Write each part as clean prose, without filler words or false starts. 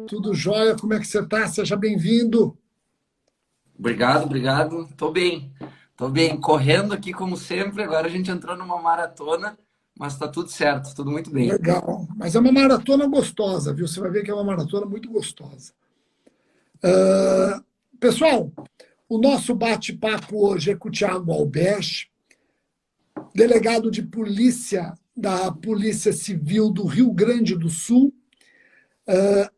Tudo jóia? Como é que você está? Seja bem-vindo. Obrigado, obrigado. Tô bem. Tô bem. Correndo aqui como sempre. Agora a gente entrou numa maratona, mas tá tudo certo, tudo muito bem. Legal. Mas é uma maratona gostosa, viu? Você vai ver que é uma maratona muito gostosa. Pessoal, o nosso bate-papo hoje é com o Thiago Albers, delegado de polícia da Polícia Civil do Rio Grande do Sul,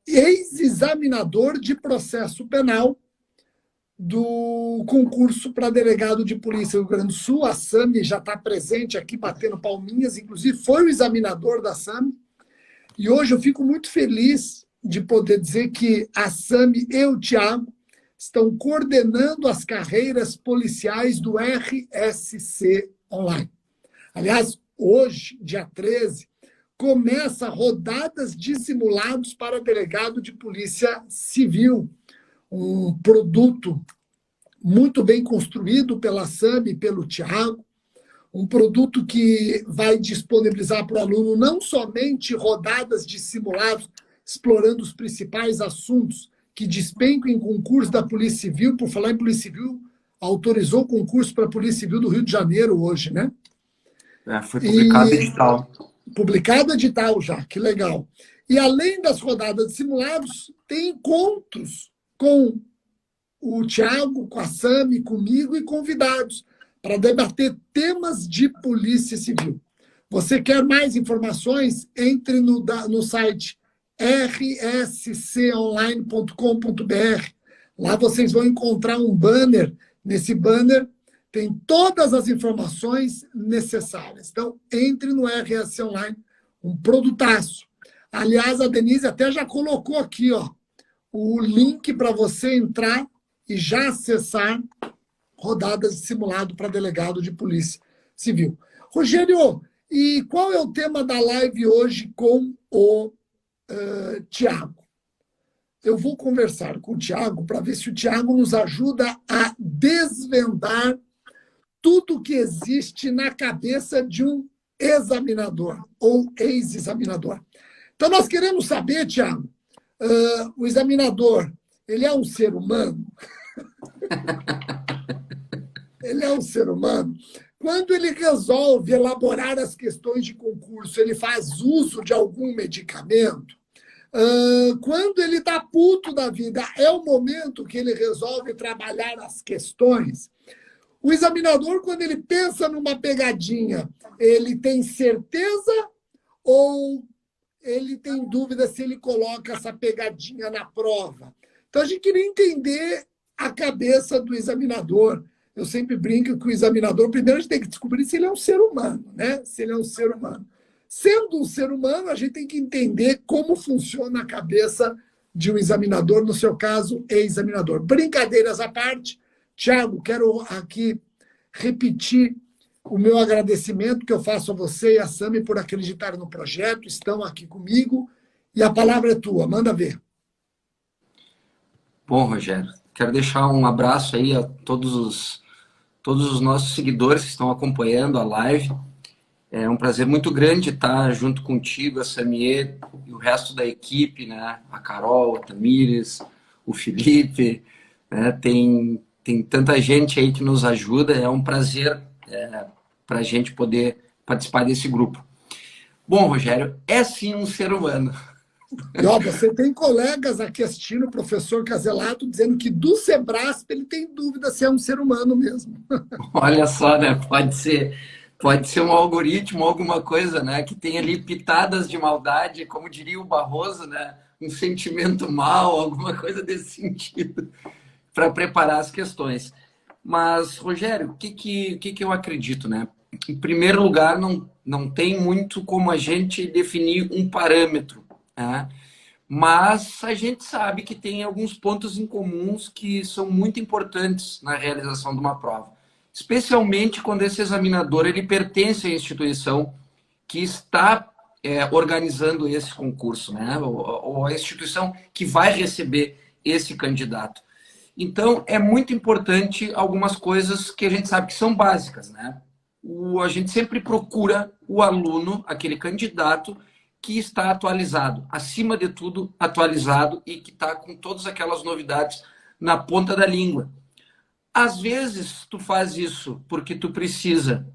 ex-examinador de processo penal do concurso para delegado de polícia do Rio Grande do Sul. A SAMI já está presente aqui, batendo palminhas, inclusive foi o examinador da SAMI. E hoje eu fico muito feliz de poder dizer que a SAMI e o Thiago estão coordenando as carreiras policiais do RSC Online. Aliás, hoje, dia 13, começa rodadas de simulados para delegado de polícia civil, um produto muito bem construído pela SAMI e pelo Thiago, um produto que vai disponibilizar para o aluno não somente rodadas de simulados, explorando os principais assuntos que despencam em concurso da Polícia Civil. Por falar em Polícia Civil, autorizou o concurso para a Polícia Civil do Rio de Janeiro hoje, né? Foi publicado E edital. publicado edital já, que legal. E além das rodadas de simulados, tem encontros com o Thiago, com a SAMI, comigo e convidados para debater temas de polícia civil. Você quer mais informações? Entre no site rsconline.com.br. Lá vocês vão encontrar um banner. Nesse banner tem todas as informações necessárias. Então, entre no RSC Online, um produtaço. Aliás, a Denise até já colocou aqui, ó, o link para você entrar e já acessar rodadas de simulado para delegado de polícia civil. Rogério, e qual é o tema da live hoje com o Thiago? Eu vou conversar com o Thiago para ver se o Thiago nos ajuda a desvendar tudo que existe na cabeça de um examinador ou ex-examinador. Então, nós queremos saber, Thiago, o examinador, ele é um ser humano? Ele é um ser humano? Quando ele resolve elaborar as questões de concurso, ele faz uso de algum medicamento? Quando ele está puto da vida, é o momento que ele resolve trabalhar as questões? O examinador, quando ele pensa numa pegadinha, ele tem certeza ou ele tem dúvida se ele coloca essa pegadinha na prova? Então, a gente queria entender a cabeça do examinador. Eu sempre brinco que o examinador, primeiro a gente tem que descobrir se ele é um ser humano, né? Se ele é um ser humano. Sendo um ser humano, a gente tem que entender como funciona a cabeça de um examinador, no seu caso, ex-examinador. Brincadeiras à parte, Thiago, quero aqui repetir o meu agradecimento que eu faço a você e a SAMI por acreditar no projeto, estão aqui comigo, e a palavra é tua, manda ver. Bom, Rogério, quero deixar um abraço aí a todos os nossos seguidores que estão acompanhando a live. É um prazer muito grande estar junto contigo, a Samie e o resto da equipe, né? A Carol, a Tamires, o Felipe, né? Tem tanta gente aí que nos ajuda. É um prazer para a gente poder participar desse grupo. Bom, Rogério, é sim um ser humano. E ó, você tem colegas aqui assistindo, o professor Caselato, dizendo que do Sebrasp ele tem dúvida se é um ser humano mesmo. Olha só, né? Pode ser um algoritmo, alguma coisa, né? Que tem ali pitadas de maldade, como diria o Barroso, né? Um sentimento mal, alguma coisa desse sentido, para preparar as questões. Mas, Rogério, o que eu acredito, né? Em primeiro lugar, não tem muito como a gente definir um parâmetro, né? Mas a gente sabe que tem alguns pontos em comuns que são muito importantes na realização de uma prova. Especialmente quando esse examinador ele pertence à instituição que está organizando esse concurso, né? Ou a instituição que vai receber esse candidato. Então, é muito importante algumas coisas que a gente sabe que são básicas, né? A gente sempre procura o aluno, aquele candidato, que está atualizado, acima de tudo atualizado e que está com todas aquelas novidades na ponta da língua. Às vezes, tu faz isso porque tu precisa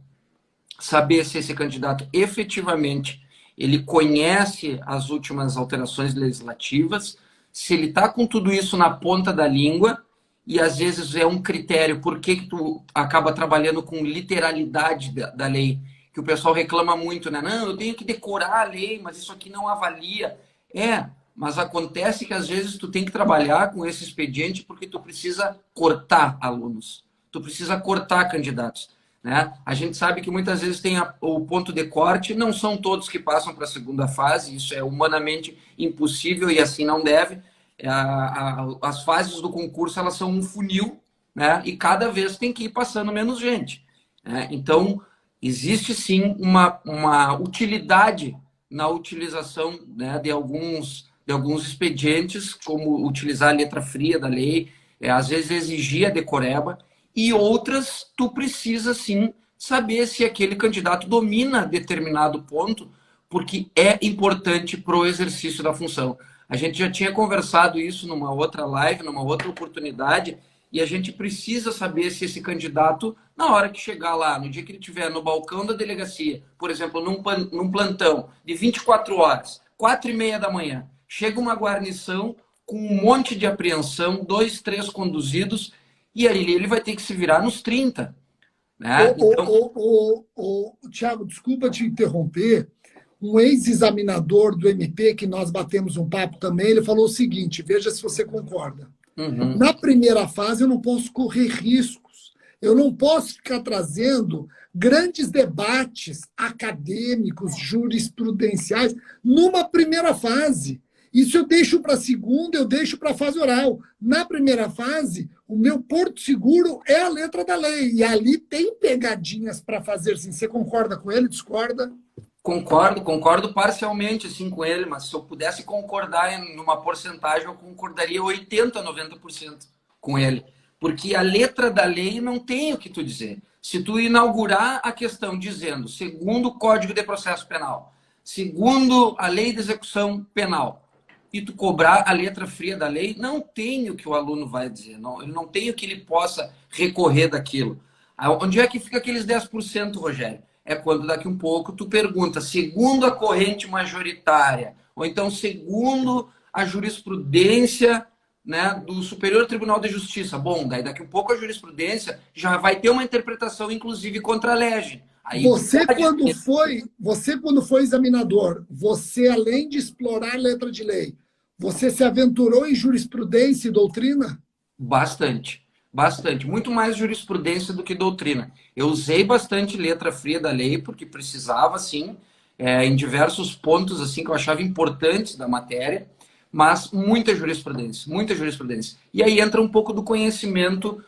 saber se esse candidato efetivamente ele conhece as últimas alterações legislativas, se ele está com tudo isso na ponta da língua, e às vezes é um critério, por que tu acaba trabalhando com literalidade da lei, que o pessoal reclama muito, né? Não, eu tenho que decorar a lei, mas isso aqui não avalia. Mas acontece que às vezes tu tem que trabalhar com esse expediente porque tu precisa cortar alunos, tu precisa cortar candidatos. Né? A gente sabe que muitas vezes tem o ponto de corte, não são todos que passam para a segunda fase, isso é humanamente impossível e assim não deve. As fases do concurso elas são um funil, né? E cada vez tem que ir passando menos gente. Né? Então, existe sim uma utilidade na utilização, né, de alguns expedientes, como utilizar a letra fria da lei, às vezes exigir a decoreba, e outras, tu precisa, sim, saber se aquele candidato domina determinado ponto, porque é importante para o exercício da função. A gente já tinha conversado isso numa outra live, numa outra oportunidade, e a gente precisa saber se esse candidato, na hora que chegar lá, no dia que ele estiver no balcão da delegacia, por exemplo, num plantão de 24 horas, 4h30 da manhã, chega uma guarnição com um monte de apreensão, 2, 3 conduzidos, e aí ele vai ter que se virar nos 30. Né? Tiago, desculpa te interromper. Um ex-examinador do MP, que nós batemos um papo também, ele falou o seguinte, veja se você concorda. Uhum. Na primeira fase, eu não posso correr riscos. Eu não posso ficar trazendo grandes debates acadêmicos, jurisprudenciais, numa primeira fase. Isso eu deixo para a segunda, eu deixo para a fase oral. Na primeira fase, o meu porto seguro é a letra da lei. E ali tem pegadinhas para fazer. Sim. Você concorda com ele? Discorda? Concordo parcialmente assim, com ele, mas se eu pudesse concordar numa porcentagem, eu concordaria 80%, 90% com ele. Porque a letra da lei não tem o que tu dizer. Se tu inaugurar a questão dizendo, segundo o Código de Processo Penal, segundo a Lei de Execução Penal, e tu cobrar a letra fria da lei, não tem o que o aluno vai dizer, não, ele não tem o que ele possa recorrer daquilo. Onde é que fica aqueles 10%, Rogério? É quando daqui um pouco tu pergunta, segundo a corrente majoritária, ou então segundo a jurisprudência, né, do Superior Tribunal de Justiça. Bom, daí daqui um pouco a jurisprudência já vai ter uma interpretação, inclusive, contra a lege. Aí você, quando foi examinador, você, além de explorar letra de lei, você se aventurou em jurisprudência e doutrina? Bastante. Muito mais jurisprudência do que doutrina. Eu usei bastante letra fria da lei, porque precisava, sim, em diversos pontos assim que eu achava importantes da matéria, mas muita jurisprudência, muita jurisprudência. E aí entra um pouco do conhecimento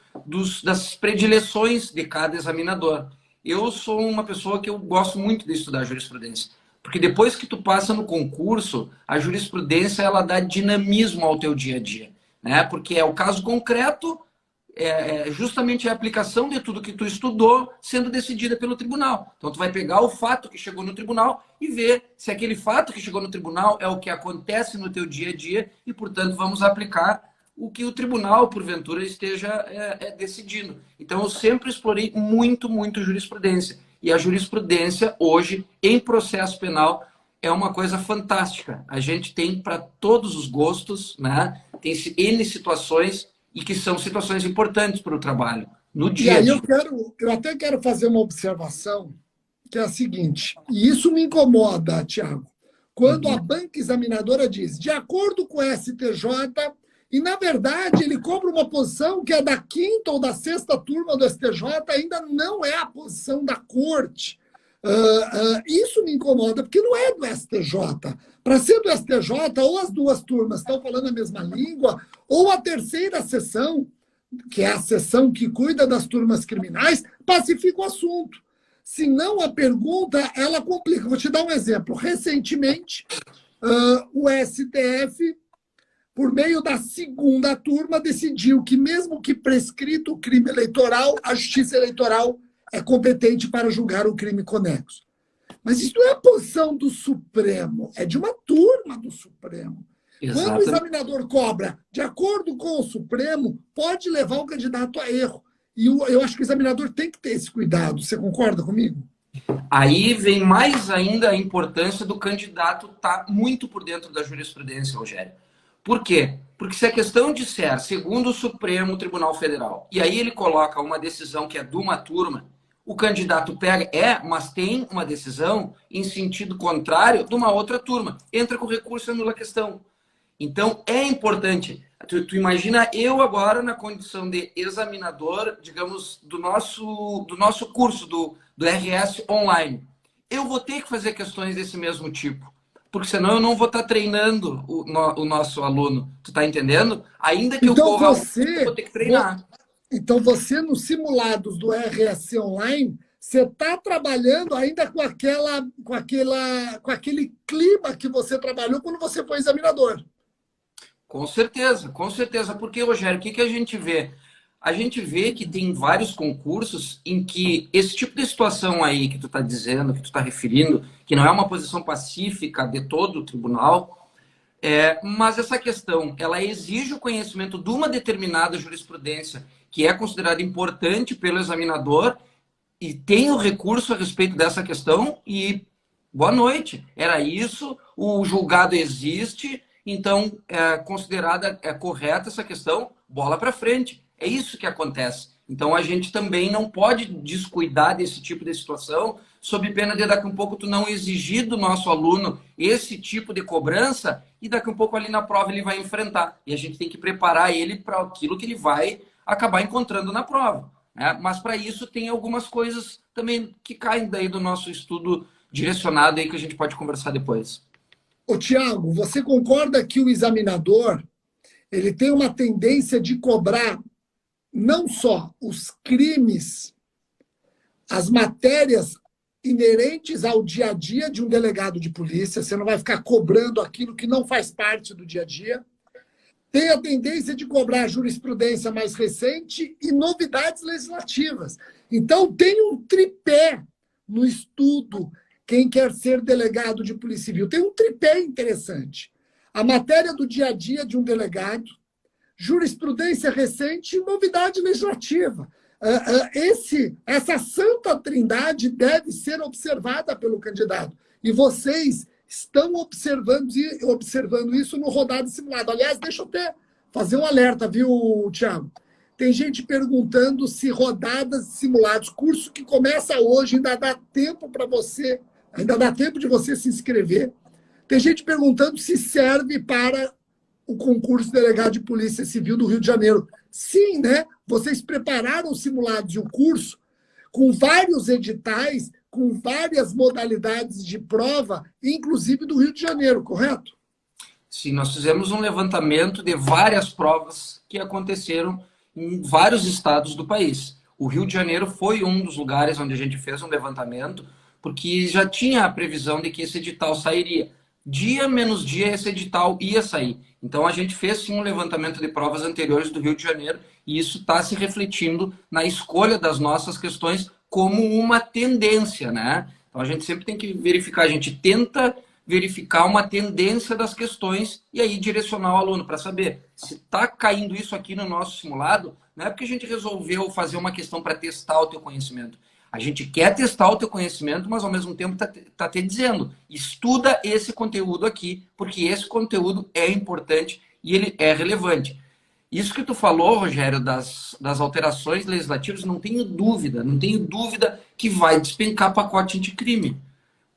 das predileções de cada examinador. Eu sou uma pessoa que eu gosto muito de estudar jurisprudência, porque depois que tu passa no concurso, a jurisprudência ela dá dinamismo ao teu dia a dia, né? Porque é o caso concreto, justamente a aplicação de tudo que tu estudou sendo decidida pelo tribunal. Então tu vai pegar o fato que chegou no tribunal e ver se aquele fato que chegou no tribunal é o que acontece no teu dia a dia e, portanto, vamos aplicar o que o tribunal, porventura, esteja decidindo. Então, eu sempre explorei muito, muito jurisprudência. E a jurisprudência, hoje, em processo penal, é uma coisa fantástica. A gente tem para todos os gostos, né? Tem N situações e que são situações importantes para o trabalho, no dia a dia. E aí eu até quero fazer uma observação, que é a seguinte, e isso me incomoda, Tiago, quando a banca examinadora diz, de acordo com o STJ, e, na verdade, ele cobra uma posição que é da 5ª ou da 6ª turma do STJ, ainda não é a posição da corte. Isso me incomoda, porque não é do STJ. Para ser do STJ, ou as duas turmas estão falando a mesma língua, ou a terceira sessão, que é a sessão que cuida das turmas criminais, pacifica o assunto. Senão, a pergunta, ela complica. Vou te dar um exemplo. Recentemente, o STF, por meio da 2ª turma, decidiu que, mesmo que prescrito o crime eleitoral, a Justiça Eleitoral é competente para julgar o crime conexo. Mas isso não é a posição do Supremo, é de uma turma do Supremo. Quando o Exatamente. examinador cobra de acordo com o Supremo, pode levar o candidato a erro. E eu acho que o examinador tem que ter esse cuidado. Você concorda comigo? Aí vem mais ainda a importância do candidato estar muito por dentro da jurisprudência, Rogério. Por quê? Porque se a questão disser, segundo o Supremo Tribunal Federal, e aí ele coloca uma decisão que é de uma turma, o candidato pega, mas tem uma decisão em sentido contrário de uma outra turma. Entra com recurso e anula a questão. Então, é importante. Tu imagina eu agora na condição de examinador, digamos, do nosso curso, do RS online. Eu vou ter que fazer questões desse mesmo tipo. Porque senão eu não vou estar treinando o nosso aluno. Tu tá entendendo? Ainda que eu Então corra o risco, eu vou você, ter que treinar. então você nos simulados do RS online, você está trabalhando ainda com aquele clima que você trabalhou quando você foi examinador. Com certeza. Porque, Rogério, o que a gente vê? A gente vê que tem vários concursos em que esse tipo de situação aí que tu está dizendo, que tu está referindo, que não é uma posição pacífica de todo o tribunal, mas essa questão, ela exige o conhecimento de uma determinada jurisprudência que é considerada importante pelo examinador e tem o recurso a respeito dessa questão e boa noite. Era isso, o julgado existe, então é considerada correta essa questão, bola para frente. É isso que acontece. Então a gente também não pode descuidar desse tipo de situação, sob pena de daqui a um pouco tu não exigir do nosso aluno esse tipo de cobrança e daqui a um pouco ali na prova ele vai enfrentar. E a gente tem que preparar ele para aquilo que ele vai acabar encontrando na prova. Mas para isso tem algumas coisas também que caem daí do nosso estudo direcionado aí que a gente pode conversar depois. Ô, Tiago, você concorda que o examinador ele tem uma tendência de cobrar não só os crimes, as matérias inerentes ao dia a dia de um delegado de polícia, você não vai ficar cobrando aquilo que não faz parte do dia a dia, tem a tendência de cobrar jurisprudência mais recente e novidades legislativas. Então, tem um tripé no estudo, quem quer ser delegado de Polícia Civil. Tem um tripé interessante. A matéria do dia a dia de um delegado, jurisprudência recente e novidade legislativa. Essa santa trindade deve ser observada pelo candidato. E vocês estão observando isso no rodado simulado. Aliás, deixa eu até fazer um alerta, viu, Tiago? Tem gente perguntando se rodadas simulados, curso que começa hoje, ainda dá tempo para você, ainda dá tempo de você se inscrever. Tem gente perguntando se serve para o concurso de delegado de Polícia Civil do Rio de Janeiro. Sim, né? Vocês prepararam os simulados e o curso com vários editais, com várias modalidades de prova, inclusive do Rio de Janeiro, correto? Sim, nós fizemos um levantamento de várias provas que aconteceram em vários estados do país. O Rio de Janeiro foi um dos lugares onde a gente fez um levantamento, porque já tinha a previsão de que esse edital sairia. Dia menos dia, esse edital ia sair. Então, a gente fez sim um levantamento de provas anteriores do Rio de Janeiro e isso está se refletindo na escolha das nossas questões como uma tendência, né? Então, a gente sempre tem que verificar, a gente tenta verificar uma tendência das questões e aí direcionar o aluno para saber se está caindo isso aqui no nosso simulado, não é porque a gente resolveu fazer uma questão para testar o teu conhecimento. A gente quer testar o teu conhecimento, mas ao mesmo tempo tá te dizendo, estuda esse conteúdo aqui, porque esse conteúdo é importante e ele é relevante. Isso que tu falou, Rogério, das alterações legislativas, não tenho dúvida que vai despencar pacote anticrime.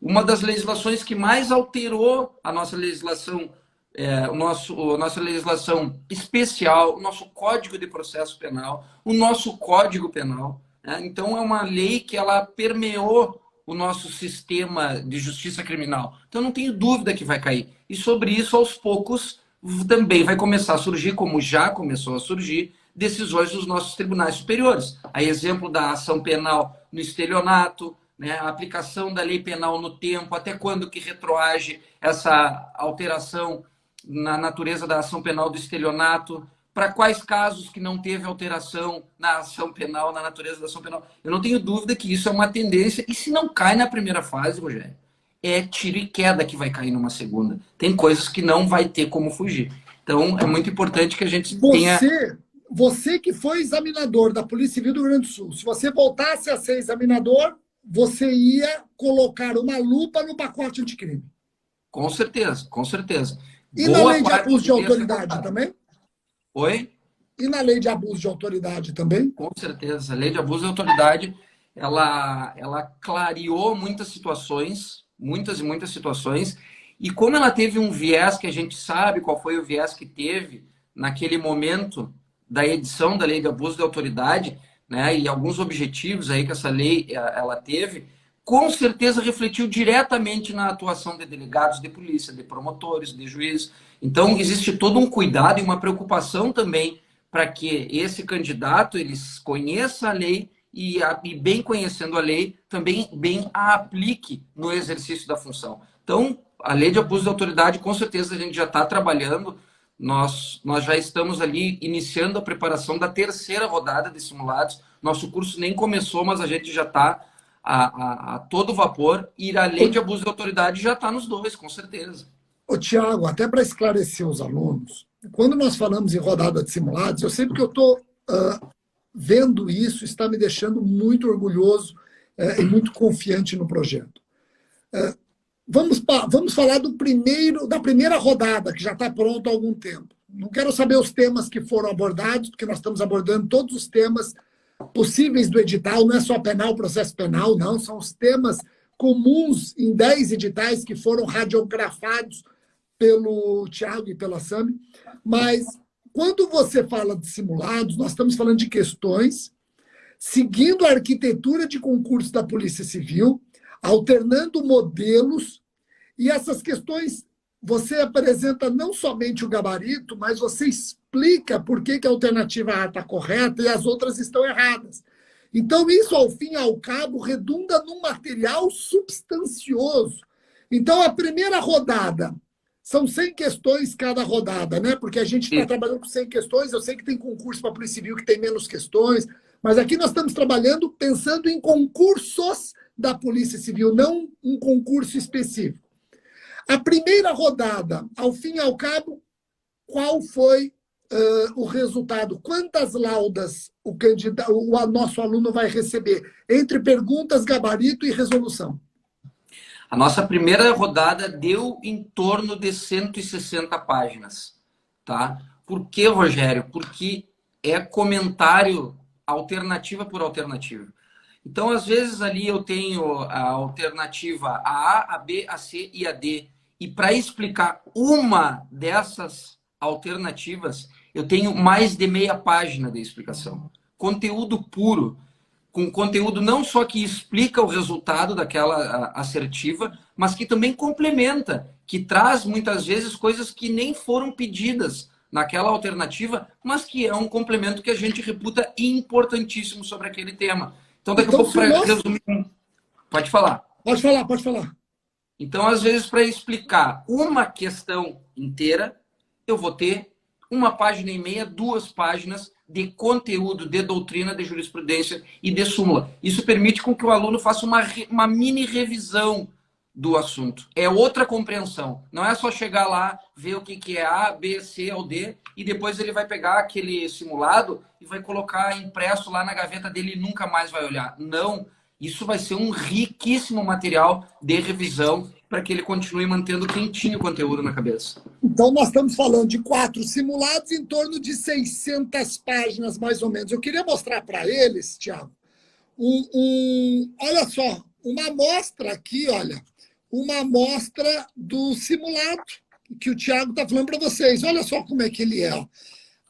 Uma das legislações que mais alterou a nossa legislação, a nossa legislação especial, o nosso Código de Processo Penal, o nosso Código Penal. Então, é uma lei que ela permeou o nosso sistema de justiça criminal. Então, não tenho dúvida que vai cair. E sobre isso, aos poucos, também vai começar a surgir, como já começou a surgir, decisões dos nossos tribunais superiores. A exemplo da ação penal no estelionato, né, a aplicação da lei penal no tempo, até quando que retroage essa alteração na natureza da ação penal do estelionato, para quais casos que não teve alteração na ação penal, na natureza da ação penal. Eu não tenho dúvida que isso é uma tendência, e se não cai na primeira fase, Rogério, é tiro e queda que vai cair numa segunda. Tem coisas que não vai ter como fugir. Então, é muito importante que a gente tenha... Você que foi examinador da Polícia Civil do Rio Grande do Sul, se você voltasse a ser examinador, você ia colocar uma lupa no pacote anticrime. Com certeza, com certeza. E na lei de abuso de autoridade também? Oi? E na lei de abuso de autoridade também? Com certeza. A lei de abuso de autoridade, ela clareou muitas situações, muitas e muitas situações, e como ela teve um viés que a gente sabe qual foi o viés que teve naquele momento da edição da lei de abuso de autoridade, né, e alguns objetivos aí que essa lei ela teve, com certeza refletiu diretamente na atuação de delegados de polícia, de promotores, de juízes. Então, existe todo um cuidado e uma preocupação também para que esse candidato ele conheça a lei e, bem conhecendo a lei, também bem a aplique no exercício da função. Então, a lei de abuso de autoridade, com certeza, a gente já está trabalhando. Nós já estamos ali iniciando a preparação da terceira rodada de simulados. Nosso curso nem começou, mas a gente já está a todo vapor. E a lei de abuso de autoridade já está nos dois, com certeza. Ô, Tiago, até para esclarecer os alunos, quando nós falamos em rodada de simulados, eu sei que eu estou vendo isso, está me deixando muito orgulhoso e muito confiante no projeto. Vamos falar da primeira rodada, que já está pronta há algum tempo. Não quero saber os temas que foram abordados, porque nós estamos abordando todos os temas possíveis do edital, não é só penal, processo penal, não, são os temas comuns em 10 editais que foram radiografados pelo Tiago e pela Sami. Mas quando você fala de simulados, nós estamos falando de questões seguindo a arquitetura de concurso da Polícia Civil, alternando modelos, e essas questões você apresenta não somente o gabarito, mas você explica por que a alternativa A está correta e as outras estão erradas. Então, isso, ao fim e ao cabo, redunda num material substancioso. Então, a primeira rodada, são 100 questões cada rodada, né? Porque a gente está trabalhando com 100 questões, eu sei que tem concurso para a Polícia Civil que tem menos questões, mas aqui nós estamos trabalhando pensando em concursos da Polícia Civil, não um concurso específico. A primeira rodada, ao fim e ao cabo, qual foi o resultado? Quantas laudas o nosso aluno vai receber? Entre perguntas, gabarito e resolução. A nossa primeira rodada deu em torno de 160 páginas. Tá? Por que, Rogério? Porque é comentário alternativa por alternativa. Então, às vezes, ali eu tenho a alternativa A, a B, a C e a D. E para explicar uma dessas alternativas, eu tenho mais de meia página de explicação. Conteúdo puro, com conteúdo não só que explica o resultado daquela assertiva, mas que também complementa, que traz muitas vezes coisas que nem foram pedidas naquela alternativa, mas que é um complemento que a gente reputa importantíssimo sobre aquele tema. Então, daqui a pouco, para resumir... Pode falar. Pode falar, pode falar. Então, às vezes, para explicar uma questão inteira, eu vou ter 1,5 página, 2 páginas de conteúdo, de doutrina, de jurisprudência e de súmula. Isso permite com que o aluno faça uma mini revisão do assunto. É outra compreensão. Não é só chegar lá, ver o que é A, B, C ou D, e depois ele vai pegar aquele simulado e vai colocar impresso lá na gaveta dele e nunca mais vai olhar. Não. Isso vai ser um riquíssimo material de revisão para que ele continue mantendo quentinho o conteúdo na cabeça. Então, nós estamos falando de 4 simulados em torno de 600 páginas, mais ou menos. Eu queria mostrar para eles, Tiago, olha só, uma amostra aqui, olha, uma amostra do simulado que o Tiago está falando para vocês. Olha só como é que ele é. Ó.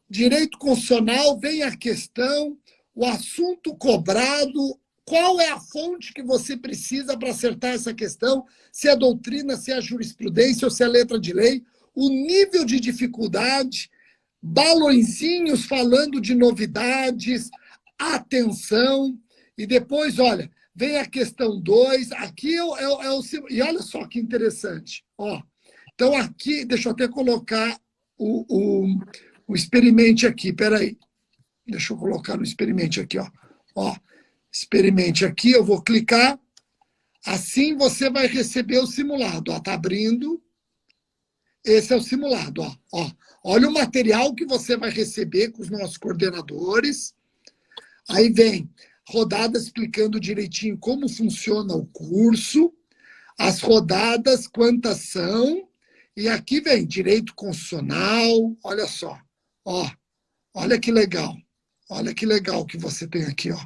Direito constitucional, vem a questão, o assunto cobrado, qual é a fonte que você precisa para acertar essa questão, se é doutrina, se é jurisprudência ou se é letra de lei, o nível de dificuldade, balõezinhos falando de novidades, atenção, e depois, olha, vem a questão 2, aqui e olha só que interessante, ó. Então aqui, deixa eu até colocar o o experimente aqui, peraí. Deixa eu colocar no experimente aqui, ó. Ó, experimente aqui, eu vou clicar. Assim você vai receber o simulado. Ó, tá abrindo. Esse é o simulado, ó. Ó. Olha o material que você vai receber com os nossos coordenadores. Aí vem rodadas explicando direitinho como funciona o curso, as rodadas, quantas são, e aqui vem direito constitucional, olha só. Ó, olha que legal. Olha que legal que você tem aqui, ó.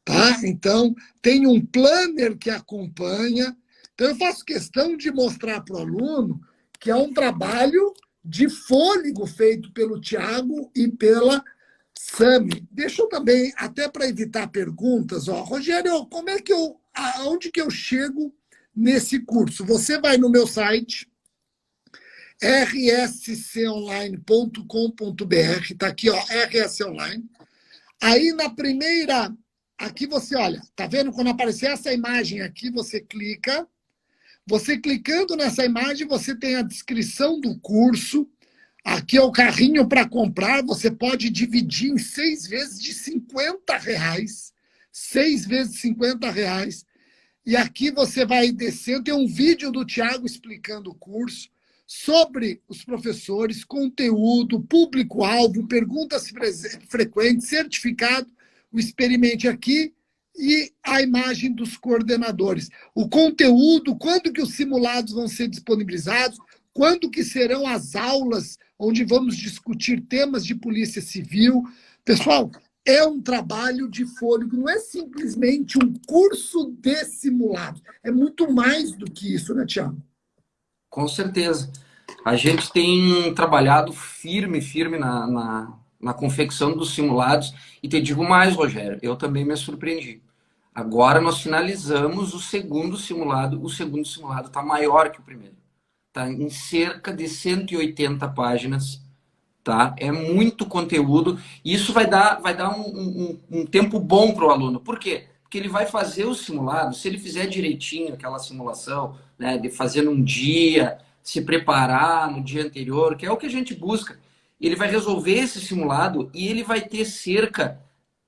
Tá? Então, tem um planner que acompanha. Então, eu faço questão de mostrar para o aluno que é um trabalho de fôlego feito pelo Tiago e pela Sami. Deixa eu também, até para evitar perguntas, ó, Rogério, como é que aonde que eu chego nesse curso? Você vai no meu site, rsconline.com.br, tá aqui, ó, RS Online. Aí na primeira, aqui você olha, tá vendo quando aparecer essa imagem aqui, você clica. Você clicando nessa imagem, você tem a descrição do curso. Aqui é o carrinho para comprar. Você pode dividir em 6 vezes de R$50. 6 vezes de R$50. E aqui você vai descendo. Tem um vídeo do Tiago explicando o curso sobre os professores, conteúdo, público-alvo, perguntas frequentes, certificado, o experimente aqui e a imagem dos coordenadores. O conteúdo, quando que os simulados vão ser disponibilizados, quando que serão as aulas onde vamos discutir temas de polícia civil. Pessoal, é um trabalho de fôlego, não é simplesmente um curso de simulados. É muito mais do que isso, né, Tiago? Com certeza. A gente tem trabalhado firme na confecção dos simulados. E te digo mais, Rogério, eu também me surpreendi. Agora nós finalizamos o segundo simulado. O segundo simulado está maior que o primeiro. Está em cerca de 180 páginas. Tá? É muito conteúdo. E isso vai dar um tempo bom para o aluno. Por quê? Porque ele vai fazer o simulado, se ele fizer direitinho aquela simulação, né, de fazer num dia, se preparar no dia anterior, que é o que a gente busca. Ele vai resolver esse simulado e ele vai ter cerca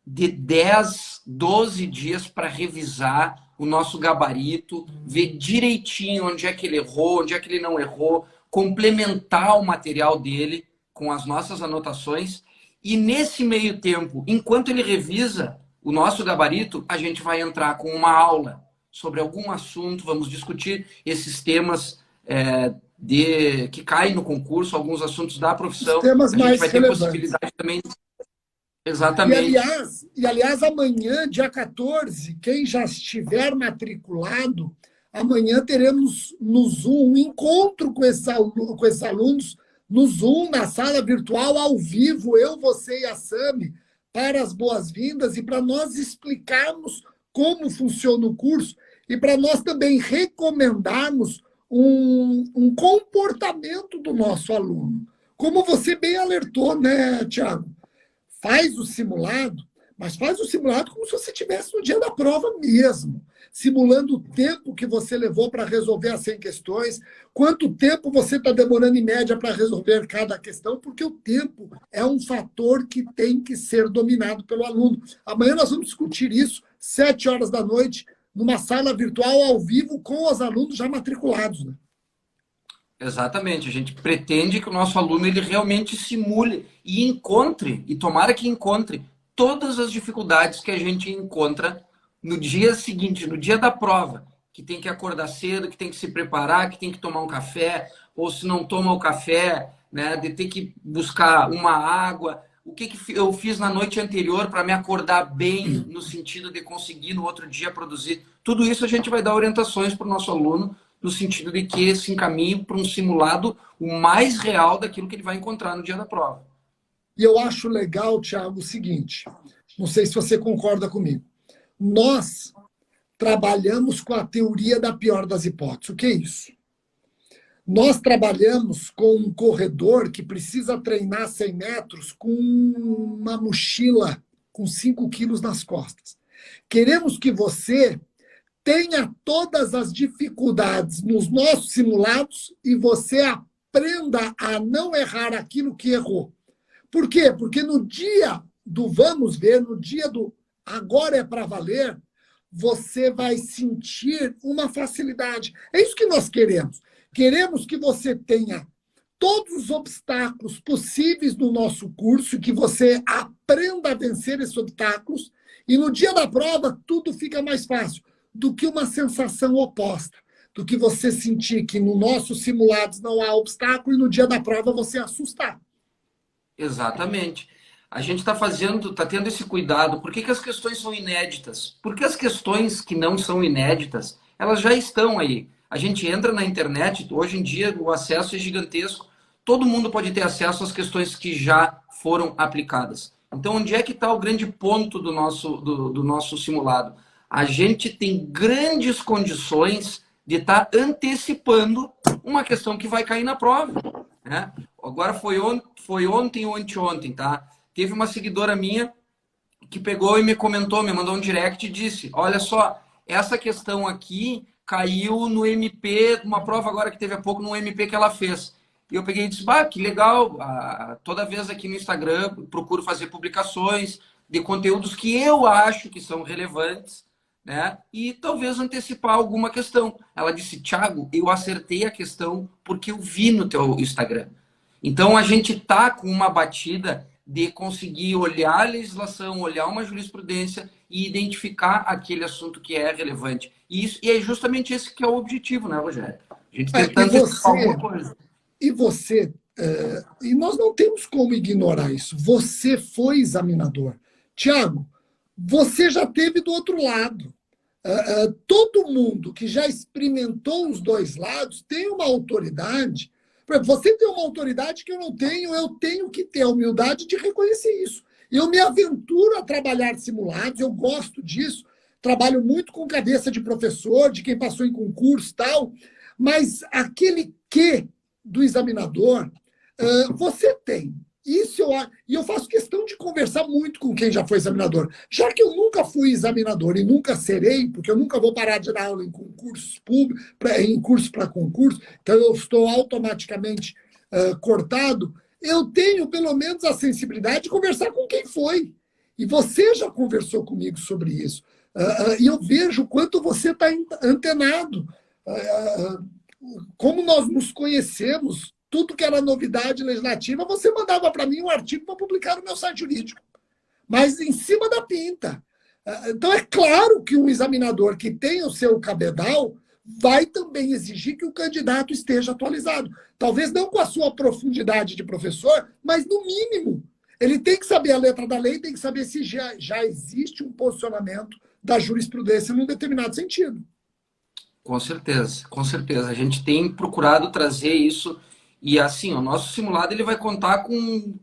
de 10, 12 dias para revisar o nosso gabarito, ver direitinho onde é que ele errou, onde é que ele não errou, complementar o material dele com as nossas anotações. E nesse meio tempo, enquanto ele revisa o nosso gabarito, a gente vai entrar com uma aula sobre algum assunto, vamos discutir esses temas que caem no concurso, alguns assuntos da profissão. Os temas a gente mais vai ter relevantes. possibilidade também. Exatamente. E, aliás, amanhã, dia 14, quem já estiver matriculado, amanhã teremos no Zoom um encontro com esses alunos, no Zoom, na sala virtual, ao vivo, eu, você e a Sami, para as boas-vindas e para nós explicarmos como funciona o curso e para nós também recomendarmos um comportamento do nosso aluno. Como você bem alertou, né, Tiago? Faz o simulado, mas faz o simulado como se você estivesse no dia da prova mesmo, simulando o tempo que você levou para resolver as 100 questões, quanto tempo você está demorando em média para resolver cada questão, porque o tempo é um fator que tem que ser dominado pelo aluno. Amanhã nós vamos discutir isso, 7 horas da noite, numa sala virtual ao vivo com os alunos já matriculados, né? Exatamente, a gente pretende que o nosso aluno ele realmente simule e encontre, e tomara que encontre, todas as dificuldades que a gente encontra no dia seguinte, no dia da prova, que tem que acordar cedo, que tem que se preparar, que tem que tomar um café, ou se não toma o café, né, de ter que buscar uma água. O que eu fiz na noite anterior para me acordar bem, no sentido de conseguir no outro dia produzir. Tudo isso a gente vai dar orientações para o nosso aluno, no sentido de que se encaminhe para um simulado o mais real daquilo que ele vai encontrar no dia da prova. E eu acho legal, Tiago, o seguinte, não sei se você concorda comigo, nós trabalhamos com a teoria da pior das hipóteses. O que é isso? Nós trabalhamos com um corredor que precisa treinar 100 metros com uma mochila com 5 quilos nas costas. Queremos que você tenha todas as dificuldades nos nossos simulados e você aprenda a não errar aquilo que errou. Por quê? Porque no dia do vamos ver, no dia do agora é para valer, você vai sentir uma facilidade. É isso que nós queremos. Queremos que você tenha todos os obstáculos possíveis no nosso curso, que você aprenda a vencer esses obstáculos, e no dia da prova tudo fica mais fácil do que uma sensação oposta, do que você sentir que no nossos simulados não há obstáculo e no dia da prova você assustar. Exatamente. A gente está tendo esse cuidado. Por que as questões são inéditas? Porque as questões que não são inéditas, elas já estão aí. A gente entra na internet, hoje em dia o acesso é gigantesco. Todo mundo pode ter acesso às questões que já foram aplicadas. Então, onde é que está o grande ponto do nosso simulado? A gente tem grandes condições de estar antecipando uma questão que vai cair na prova, né? Agora foi ontem ou anteontem, tá? Teve uma seguidora minha que pegou e me comentou, me mandou um direct e disse: olha só, essa questão aqui caiu no MP, uma prova agora que teve há pouco, no MP que ela fez. E eu peguei e disse: bah, que legal, toda vez aqui no Instagram procuro fazer publicações de conteúdos que eu acho que são relevantes, né? E talvez antecipar alguma questão. Ela disse: Thiago, eu acertei a questão porque eu vi no teu Instagram. Então a gente tá com uma batida de conseguir olhar a legislação, olhar uma jurisprudência e identificar aquele assunto que é relevante. E é justamente esse que é o objetivo, né, Rogério? A gente tenta antecipar alguma coisa. E nós não temos como ignorar isso. Você foi examinador. Tiago, você já teve do outro lado. Todo mundo que já experimentou os dois lados tem uma autoridade. Você tem uma autoridade que eu não tenho, eu tenho que ter a humildade de reconhecer isso. Eu me aventuro a trabalhar simulados, eu gosto disso, trabalho muito com cabeça de professor, de quem passou em concurso e tal, mas aquele que do examinador, você tem. E eu faço questão de conversar muito com quem já foi examinador. Já que eu nunca fui examinador e nunca serei, porque eu nunca vou parar de dar aula em concursos públicos, em curso para concurso, então eu estou automaticamente cortado, eu tenho pelo menos a sensibilidade de conversar com quem foi. E você já conversou comigo sobre isso. E eu vejo o quanto você está antenado. Como nós nos conhecemos, tudo que era novidade legislativa, você mandava para mim um artigo para publicar no meu site jurídico. Mas em cima da pinta. Então, é claro que um examinador que tem o seu cabedal vai também exigir que o candidato esteja atualizado. Talvez não com a sua profundidade de professor, mas no mínimo. Ele tem que saber a letra da lei, tem que saber se já existe um posicionamento da jurisprudência num determinado sentido. Com certeza, com certeza. A gente tem procurado trazer isso. E assim, o nosso simulado ele vai contar com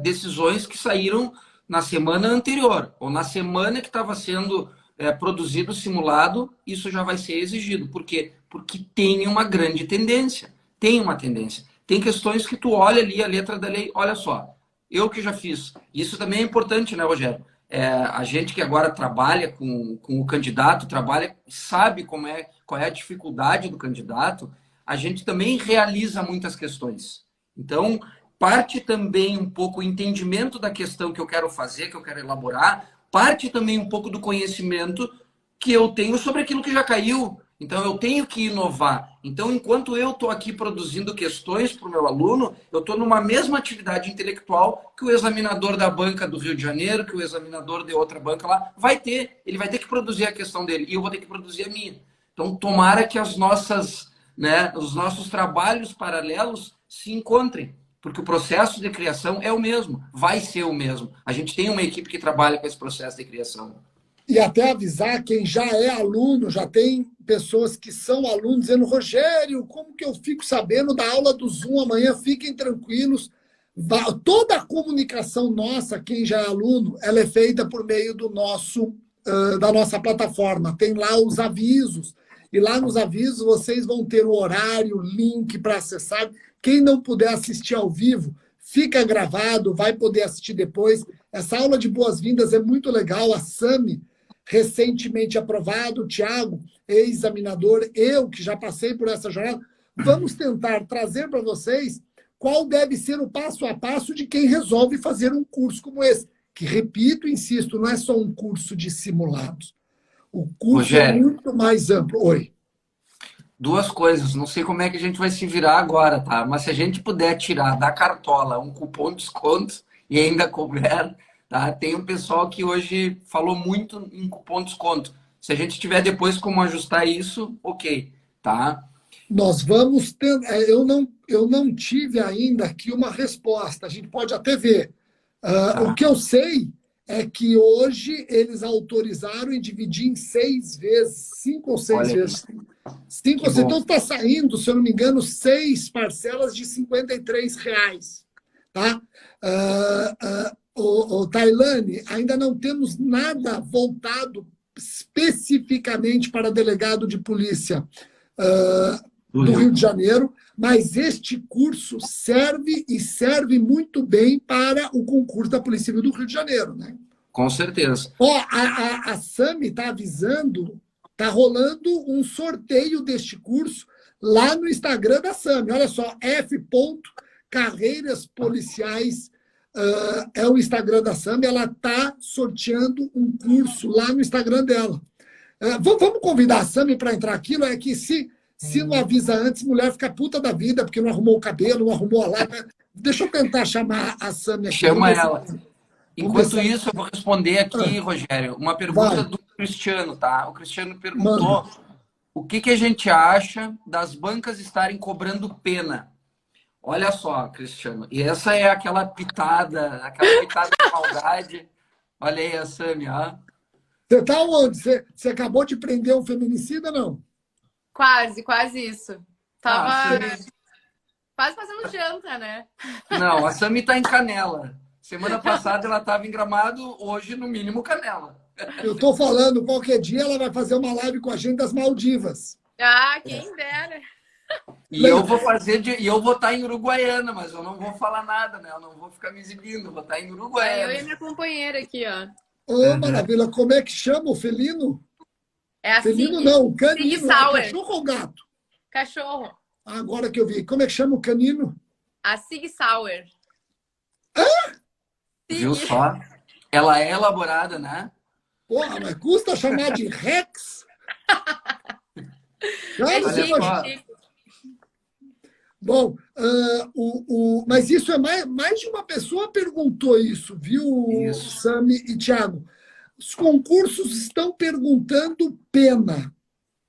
decisões que saíram na semana anterior, ou na semana que estava sendo produzido o simulado, isso já vai ser exigido. Por quê? Porque tem uma grande tendência. Tem uma tendência. Tem questões que tu olha ali a letra da lei, olha só, eu que já fiz. Isso também é importante, né, Rogério? A gente que agora trabalha com o candidato, sabe qual é a dificuldade do candidato, a gente também realiza muitas questões. Então, parte também um pouco o entendimento da questão que eu quero fazer, que eu quero elaborar, parte também um pouco do conhecimento que eu tenho sobre aquilo que já caiu. Então, eu tenho que inovar. Então, enquanto eu estou aqui produzindo questões para o meu aluno, eu estou numa mesma atividade intelectual que o examinador da banca do Rio de Janeiro, que o examinador de outra banca lá vai ter. Ele vai ter que produzir a questão dele e eu vou ter que produzir a minha. Então, tomara que os nossos trabalhos paralelos se encontrem, porque o processo de criação é o mesmo, vai ser o mesmo. A gente tem uma equipe que trabalha com esse processo de criação. E até avisar quem já é aluno, já tem pessoas que são alunos dizendo: Rogério, como que eu fico sabendo da aula do Zoom amanhã? Fiquem tranquilos. Toda a comunicação nossa, quem já é aluno, ela é feita por meio da nossa plataforma. Tem lá os avisos. E lá nos avisos vocês vão ter o horário, o link para acessar. Quem não puder assistir ao vivo, fica gravado, vai poder assistir depois. Essa aula de boas-vindas é muito legal. A Sami, recentemente aprovado, o Thiago, ex-examinador, eu que já passei por essa jornada, vamos tentar trazer para vocês qual deve ser o passo a passo de quem resolve fazer um curso como esse. Que, repito, insisto, não é só um curso de simulados. O curso é Rogério, muito mais amplo. Oi. duas coisas. Não sei como é que a gente vai se virar agora, tá? Mas se a gente puder tirar da cartola um cupom de desconto e ainda couber, tá? Tem um pessoal que hoje falou muito em cupom de desconto. Se a gente tiver depois como ajustar isso, ok, tá? Nós vamos ter. Eu não tive ainda aqui uma resposta. A gente pode até ver. O Tá. que eu sei é que hoje eles autorizaram em dividir em 6 vezes, 5 ou 6 Olha aí, vezes. Cinco que ou seis. bom. Então está saindo, se eu não me engano, 6 parcelas de R$ 53. Tá? O Tailane, ainda não temos nada voltado especificamente para delegado de polícia Do do Rio Rio. de Janeiro, mas este curso serve e serve muito bem para o concurso da Polícia Civil do Rio de Janeiro. Né? Com certeza. A SAMI está avisando, está rolando um sorteio deste curso lá no Instagram da SAMI. Olha só, F. Carreiras Policiais é o Instagram da SAMI. Ela está sorteando um curso lá no Instagram dela. Vamos convidar a SAMI para entrar aquilo? É que se não avisa antes, mulher fica puta da vida, porque não arrumou o cabelo, não arrumou a lata. Deixa eu tentar chamar a SAMI aqui. Chama ela. Vamos ver Enquanto se ela... isso, eu vou responder aqui, Rogério, uma pergunta Vai, do Cristiano, tá? O Cristiano manda. perguntou o que a gente acha das bancas estarem cobrando pena. Olha só, Cristiano, e essa é aquela pitada de maldade. Olha aí a Sami, ó. Você está onde? Você acabou de prender um feminicida, não? Quase, quase isso. Ah, a Tava Sami... quase fazendo janta, né? Não, a Sami tá em Canela. Semana passada ela estava em Gramado, hoje, no mínimo, Canela. Eu estou falando, qualquer dia ela vai fazer uma live com a gente das Maldivas. Ah, quem dera. E eu vou e eu vou estar em Uruguaiana, mas eu não vou falar nada, né? Eu não vou ficar me exibindo, vou estar em É Uruguaiana. eu e minha companheira aqui, ó. Ô, maravilha, como é que chama o felino? É a Felino Sig. não, o Sig canino. É Sauer. cachorro ou gato? Cachorro. Agora que eu vi. Como é que chama o canino? A Sig Sauer. Viu Sig. só? Ela é elaborada, né? Porra, mas custa chamar de Rex? É Cara, você Olha chique, só. chique. Bom, mas isso é mais de uma pessoa perguntou isso, viu, Isso. Sami e Thiago? Os concursos estão perguntando pena.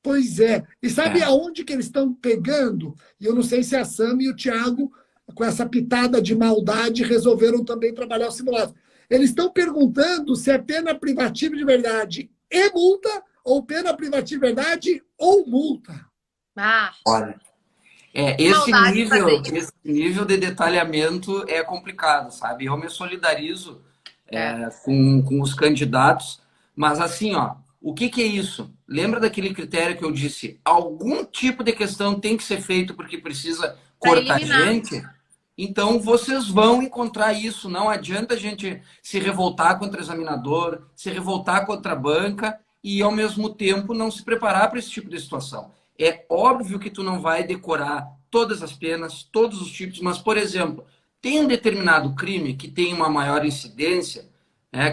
Pois é. E sabe É. aonde que eles estão pegando? E eu não sei se a Sami e o Thiago, com essa pitada de maldade, resolveram também trabalhar o simulado. Eles estão perguntando se é pena privativa de verdade e multa, ou pena privativa de verdade ou multa. Ah, Olha. que maldade fazer isso. Esse nível de detalhamento é complicado, sabe? Eu me solidarizo É. com os candidatos, mas assim, ó, o que é isso? Lembra daquele critério que eu disse? Algum tipo de questão tem que ser feito porque precisa Pra cortar eliminar. gente? Então vocês vão encontrar isso. Não adianta a gente se revoltar contra o examinador, se revoltar contra a banca e, ao mesmo tempo, não se preparar para esse tipo de situação. É óbvio que tu não vai decorar todas as penas, todos os tipos, mas, por exemplo, tem um determinado crime que tem uma maior incidência,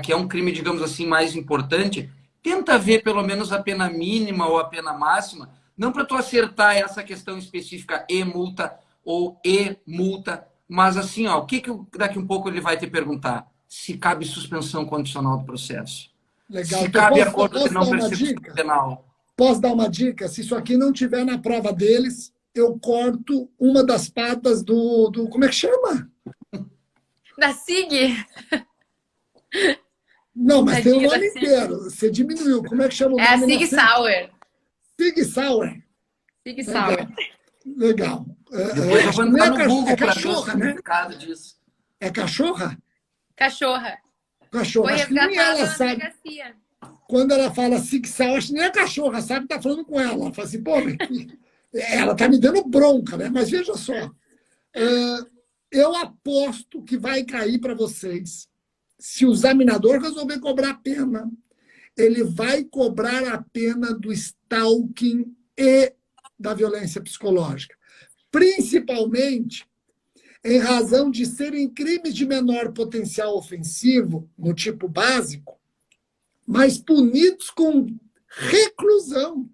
que é um crime, digamos assim, mais importante, tenta ver pelo menos a pena mínima ou a pena máxima, não para tu acertar essa questão específica e multa ou e multa, mas assim, ó, o que daqui um pouco ele vai te perguntar? Se cabe suspensão condicional do processo. Legal. Se Então, cabe posso, acordo de posso não dar uma persecução dica? penal. Posso dar uma dica? Se isso aqui não tiver na prova deles, eu corto uma das patas do como é que chama? Da Sig. Não, mas tem o Tadinha da nome Sig. inteiro. Você diminuiu. Como é que chama o É a nome? Sig Sauer. Sig Sauer. Sig Sauer. Legal. Depois eu Acho vou que nem entrar no é Google para ver o cachorra, né? significado disso. É cachorra? Cachorra. Cachorra. Foi Acho que nem ela resgatada na sabe. delegacia. Quando ela fala Sig Sauer, acho que nem a cachorra sabe que tá falando com ela. Ela fala assim, pô, mas ela tá me dando bronca, né? Mas veja só. Eu aposto que vai cair para vocês. Se o examinador resolver cobrar a pena, ele vai cobrar a pena do stalking e da violência psicológica. Principalmente em razão de serem crimes de menor potencial ofensivo, no tipo básico, mas punidos com reclusão.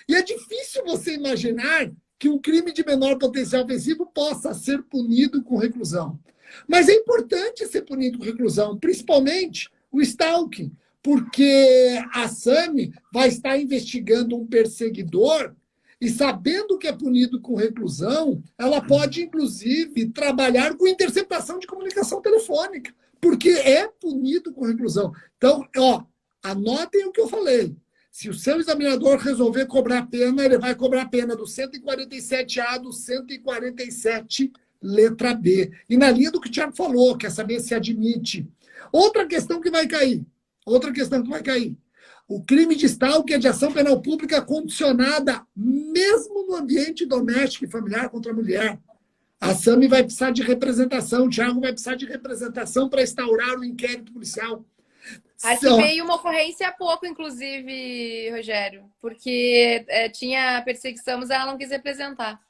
E é difícil você imaginar que um crime de menor potencial ofensivo possa ser punido com reclusão. Mas é importante ser punido com reclusão, principalmente o stalking, porque a SAMI vai estar investigando um perseguidor e, sabendo que é punido com reclusão, ela pode, inclusive, trabalhar com interceptação de comunicação telefônica, porque é punido com reclusão. Então, anotem o que eu falei. Se o seu examinador resolver cobrar pena, ele vai cobrar pena do 147A, do 147, letra B. E na linha do que o Tiago falou, quer saber se admite. Outra questão que vai cair. O crime de stalking é de ação penal pública condicionada, mesmo no ambiente doméstico e familiar contra a mulher. A SAMI vai precisar de representação, o Tiago vai precisar de representação para instaurar o inquérito policial. Aqui veio uma ocorrência há pouco, inclusive, Rogério, porque tinha perseguição, mas ela não quis representar.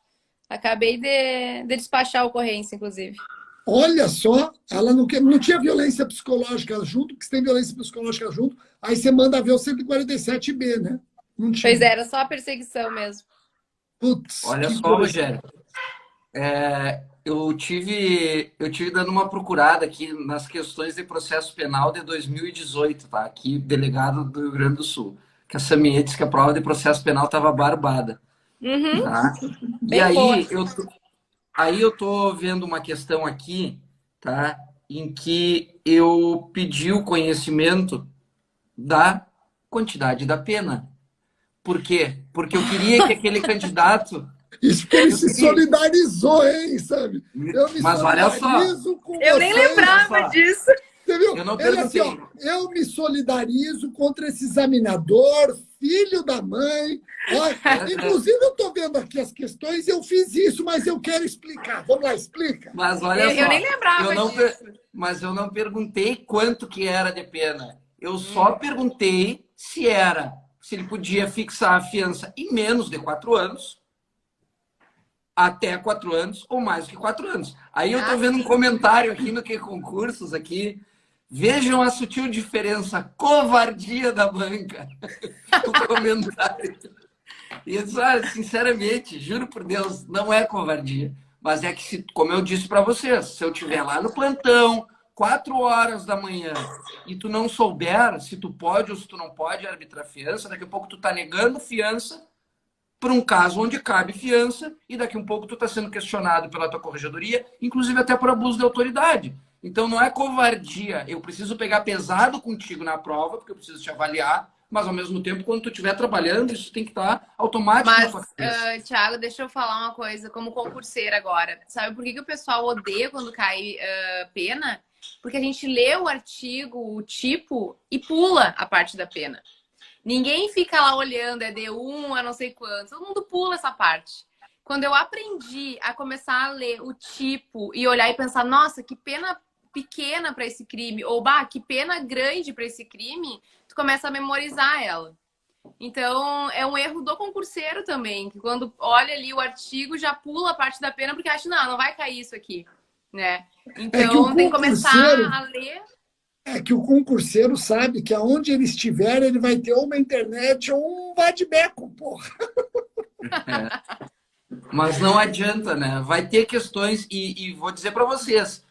Acabei de despachar a ocorrência, inclusive. Olha só, ela não tinha violência psicológica junto, porque se tem violência psicológica junto, aí você manda ver o 147B, né? Não tinha. Pois é, era só a perseguição mesmo. Putz, olha só, Rogério. Eu tive dando uma procurada aqui nas questões de processo penal de 2018, tá? Aqui, delegado do Rio Grande do Sul. Que a Samia disse que a prova de processo penal estava barbada. Uhum. Tá? E aí eu tô vendo uma questão aqui, tá? Em que eu pedi o conhecimento da quantidade da pena. Por quê? Porque eu queria que aquele candidato... Isso que ele se solidarizou, hein, sabe? Eu me Mas olha só, solidarizo com eu nem vocês. lembrava disso. Entendeu? Eu não Ele assim, perguntei. eu me solidarizo contra esse examinador, filho da mãe. Inclusive, eu estou vendo aqui as questões, eu fiz isso, mas eu quero explicar. Vamos lá, explica. Mas olha só, eu nem lembrava disso. Mas eu não perguntei quanto que era de pena. Eu só perguntei se ele podia fixar a fiança em menos de 4 anos, até 4 anos ou mais do que 4 anos. Aí eu tô vendo um comentário aqui no Que Concursos aqui. Vejam a sutil diferença, covardia da banca. O comentário. E eu disse, olha, sinceramente, juro por Deus, não é covardia. Mas é que, como eu disse para vocês, se eu estiver lá no plantão, 4 horas da manhã, e tu não souber se tu pode ou se tu não pode arbitrar fiança, daqui a pouco tu tá negando fiança para um caso onde cabe fiança, e daqui a um pouco tu está sendo questionado pela tua corregedoria, inclusive até por abuso de autoridade. Então não é covardia. Eu preciso pegar pesado contigo na prova, porque eu preciso te avaliar, mas ao mesmo tempo, quando tu estiver trabalhando, isso tem que estar automático na tua cabeça. Thiago, deixa eu falar uma coisa, como concurseira agora. Sabe por que o pessoal odeia quando cai pena? Porque a gente lê o artigo, o tipo, e pula a parte da pena. Ninguém fica lá olhando, é de 1 a não sei quanto. Todo mundo pula essa parte. Quando eu aprendi a começar a ler o tipo e olhar e pensar, nossa, que pena pequena para esse crime, ou que pena grande para esse crime, tu começa a memorizar ela. Então, é um erro do concurseiro também, que quando olha ali o artigo, já pula a parte da pena, porque acha, não vai cair isso aqui, né? Então, tem que começar a ler... É que o concurseiro sabe que aonde ele estiver, ele vai ter uma internet ou um vade-beco, porra. Mas não adianta, né? Vai ter questões, e vou dizer para vocês,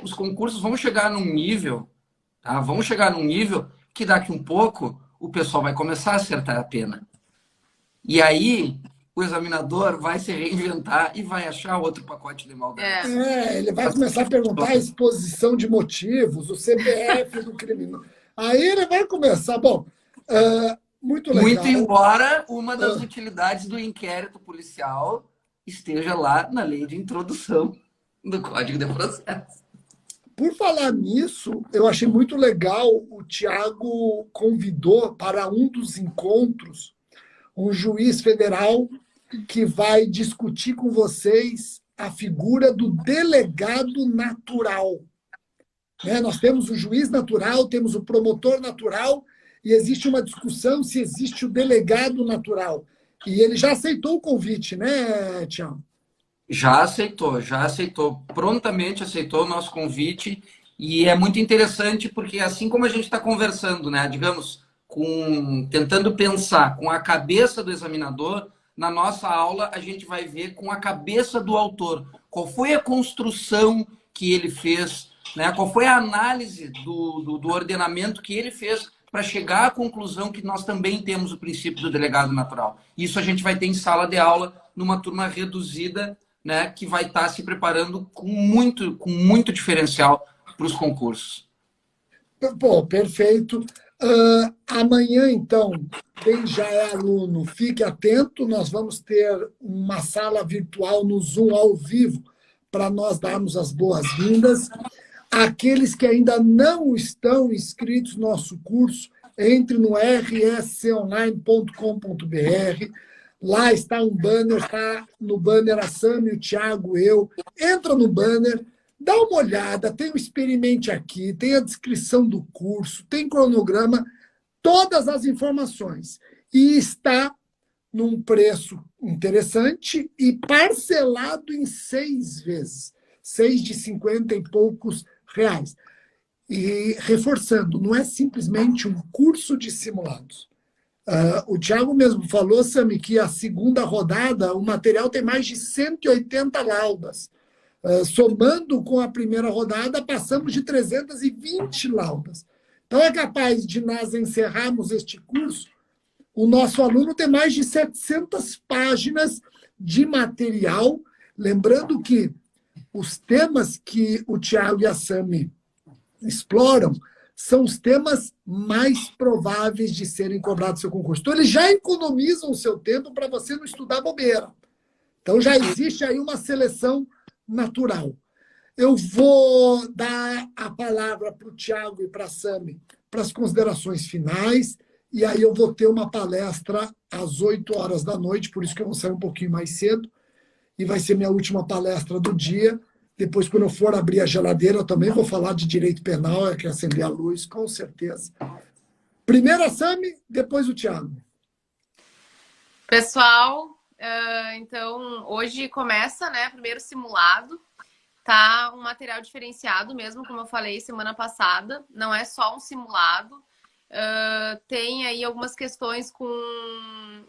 os concursos vão chegar num nível, tá? Vão chegar num nível que daqui um pouco o pessoal vai começar a acertar a pena. E aí o examinador vai se reinventar e vai achar outro pacote de maldade. Ele vai começar a perguntar a exposição de motivos, o CPF do criminoso. Aí ele vai começar. Bom, muito legal. Muito embora uma das utilidades do inquérito policial esteja lá na lei de introdução do Código de Processo. Por falar nisso, eu achei muito legal, o Tiago convidou para um dos encontros um juiz federal que vai discutir com vocês a figura do delegado natural. Nós temos o juiz natural, temos o promotor natural, e existe uma discussão se existe o delegado natural. E ele já aceitou o convite, né, Tiago? Já aceitou, prontamente aceitou o nosso convite e é muito interessante porque assim como a gente está conversando, né, digamos, tentando pensar com a cabeça do examinador, na nossa aula a gente vai ver com a cabeça do autor, qual foi a construção que ele fez, né, qual foi a análise do ordenamento que ele fez para chegar à conclusão que nós também temos o princípio do delegado natural. Isso a gente vai ter em sala de aula, numa turma reduzida, né, que vai estar se preparando com muito diferencial para os concursos. Pô, perfeito. Amanhã, então, quem já é aluno, fique atento, nós vamos ter uma sala virtual no Zoom ao vivo para nós darmos as boas-vindas. Aqueles que ainda não estão inscritos no nosso curso, entre no rsconline.com.br. Lá está um banner, está no banner a Sami, o Thiago, eu. Entra no banner, dá uma olhada, tem o Experimente Aqui, tem a descrição do curso, tem cronograma, todas as informações. E está num preço interessante e parcelado em 6 vezes. 6 de 50 e poucos reais. E reforçando, não é simplesmente um curso de simulados. O Thiago mesmo falou, Sami, que a segunda rodada, o material tem mais de 180 laudas. Somando com a primeira rodada, passamos de 320 laudas. Então, é capaz de nós encerrarmos este curso, o nosso aluno tem mais de 700 páginas de material. Lembrando que os temas que o Thiago e a Sami exploram são os temas mais prováveis de serem cobrados no seu concurso. Então, eles já economizam o seu tempo para você não estudar bobeira. Então, já existe aí uma seleção natural. Eu vou dar a palavra para o Thiago e para a Sami para as considerações finais, e aí eu vou ter uma palestra às 8 horas da noite, por isso que eu vou sair um pouquinho mais cedo, e vai ser minha última palestra do dia. Depois, quando eu for abrir a geladeira, eu também vou falar de direito penal, que é acender a luz, com certeza. Primeiro a Sami, depois o Thiago. Pessoal, então, hoje começa, né, primeiro simulado. Tá um material diferenciado mesmo, como eu falei semana passada. Não é só um simulado. Tem aí algumas questões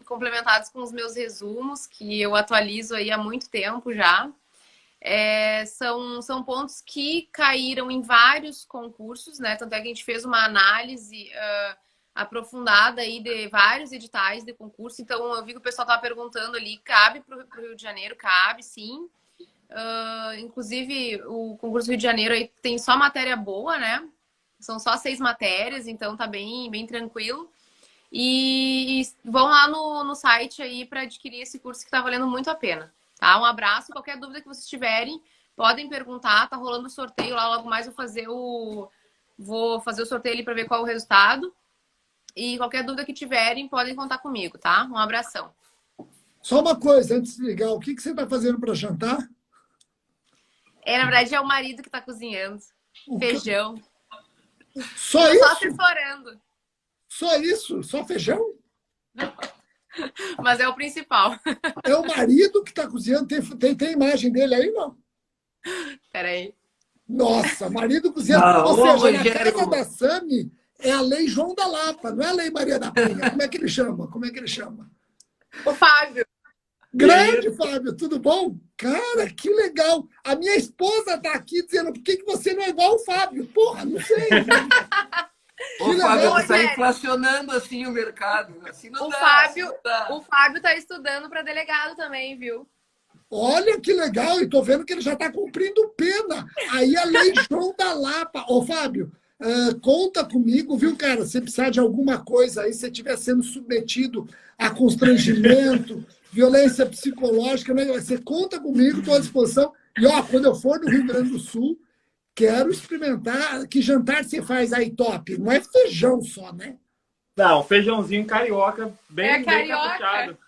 complementadas com os meus resumos, que eu atualizo aí há muito tempo já. São pontos que caíram em vários concursos, né? Tanto é que a gente fez uma análise aprofundada aí de vários editais de concurso. Então, eu vi que o pessoal estava perguntando ali, cabe para o Rio de Janeiro? Cabe, sim. Inclusive, o concurso Rio de Janeiro aí tem só matéria boa, né? São só 6 matérias, então tá bem tranquilo. E vão lá no site aí para adquirir esse curso que tá valendo muito a pena. Tá? Um abraço. Qualquer dúvida que vocês tiverem, podem perguntar. Tá rolando o sorteio lá. Logo mais vou fazer o sorteio ali para ver qual é o resultado. E qualquer dúvida que tiverem, podem contar comigo, tá? Um abração. Só uma coisa, antes de ligar, o que você está fazendo para jantar? Na verdade, é o marido que tá cozinhando. Feijão. Só isso? Só assessorando. Só isso? Só feijão? Mas é o principal. É o marido que está cozinhando? Tem imagem dele aí, não? Peraí. Nossa, marido cozinhando. Ou seja, na casa da Sami é a lei João da Lapa, não é a lei Maria da Penha. Como é que ele chama? O Fábio. Grande, Fábio, tudo bom? Cara, que legal. A minha esposa está aqui dizendo por que você não é igual ao Fábio? Porra, não sei. Ô, Fábio, você está inflacionando assim o mercado. Assim não dá, O Fábio está estudando para delegado também, viu? Olha que legal, e estou vendo que ele já está cumprindo pena. Aí a lei João da Lapa. Ô, Fábio, conta comigo, viu, cara? Se precisar de alguma coisa aí, se estiver sendo submetido a constrangimento, violência psicológica, né? Você conta comigo, estou à disposição. E, ó, quando eu for no Rio Grande do Sul, quero experimentar. Que jantar você faz aí, top? Não é feijão só, né? Não, feijãozinho carioca, bem carioca. caprichado.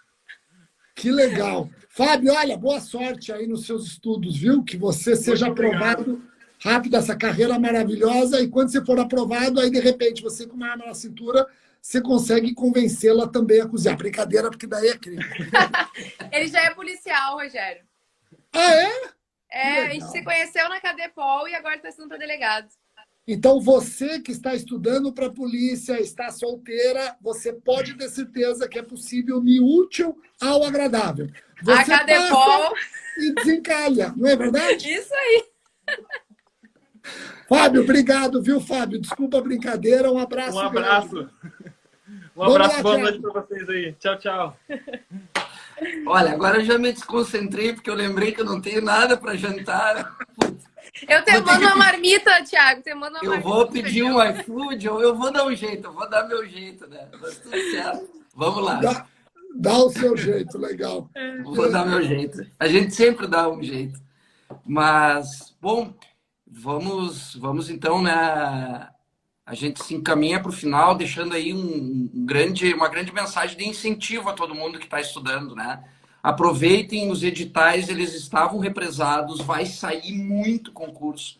Que legal. Fábio, olha, boa sorte aí nos seus estudos, viu? Que você seja aprovado rápido essa carreira maravilhosa. E quando você for aprovado, aí, de repente, você com uma arma na cintura, você consegue convencê-la também a cozinhar. Brincadeira, porque daí é crime. Ele já é policial, Rogério. Ah, é? A gente se conheceu na Cadepol e agora está estudando para delegado. Então, você que está estudando para a polícia, está solteira, você pode ter certeza que é possível unir útil ao agradável. Você a Cadepol passa e desencalha, não é verdade? Isso aí. Fábio, obrigado, viu, Fábio? Desculpa a brincadeira, um abraço. Um abraço. Grande. Um abraço, lá, boa Thiago. noite para vocês aí. Tchau, tchau. Olha, agora eu já me desconcentrei, porque eu lembrei que eu não tenho nada para jantar. Eu te mando uma marmita, Thiago. Eu vou pedir um iFood, ou eu vou dar um jeito, eu vou dar meu jeito, né? Mas tudo certo. Vamos lá. Dá o seu jeito, legal. Vou dar meu jeito. A gente sempre dá um jeito. Mas, bom, vamos então, né? A gente se encaminha para o final, deixando aí uma grande mensagem de incentivo a todo mundo que está estudando, né? Aproveitem os editais, eles estavam represados, vai sair muito concurso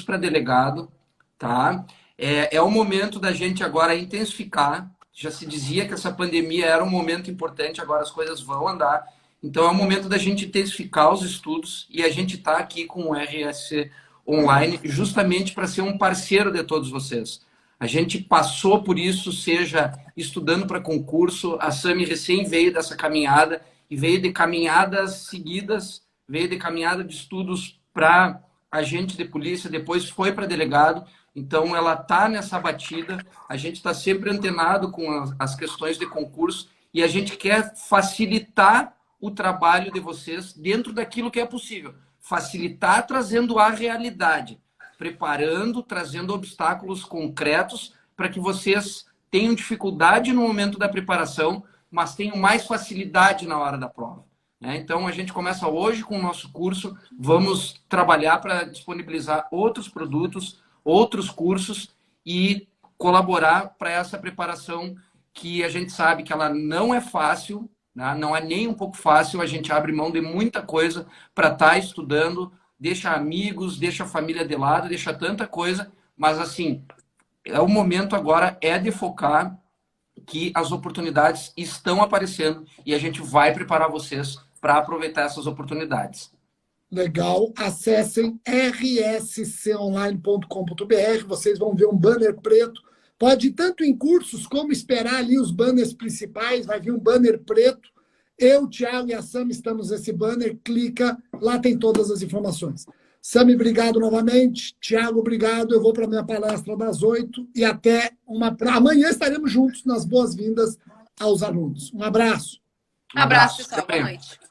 para delegado, tá? É o momento da gente agora intensificar. Já se dizia que essa pandemia era um momento importante, agora as coisas vão andar. Então é o momento da gente intensificar os estudos e a gente está aqui com o RSC Online justamente para ser um parceiro de todos vocês. A gente passou por isso, seja estudando para concurso, a Sami recém veio dessa caminhada e veio de caminhadas seguidas, veio de caminhada de estudos para agente de polícia, depois foi para delegado, então ela está nessa batida, a gente está sempre antenado com as questões de concurso e a gente quer facilitar o trabalho de vocês dentro daquilo que é possível. Facilitar trazendo a realidade, preparando, trazendo obstáculos concretos para que vocês tenham dificuldade no momento da preparação, mas tenham mais facilidade na hora da prova. Né? Então, a gente começa hoje com o nosso curso, vamos trabalhar para disponibilizar outros produtos, outros cursos e colaborar para essa preparação que a gente sabe que ela não é fácil, né? Não é nem um pouco fácil, a gente abre mão de muita coisa para estar estudando, deixa amigos, deixa a família de lado, deixa tanta coisa, mas assim, o momento agora é de focar que as oportunidades estão aparecendo e a gente vai preparar vocês para aproveitar essas oportunidades. Legal, acessem rsconline.com.br, vocês vão ver um banner preto. Pode ir tanto em cursos como esperar ali os banners principais, vai vir um banner preto. Eu, Thiago e a Sami estamos nesse banner, clica, lá tem todas as informações. Sami, obrigado novamente. Thiago, obrigado. Eu vou para a minha palestra das 8 e até amanhã estaremos juntos nas boas-vindas aos alunos. Um abraço. Um abraço, pessoal. Boa noite.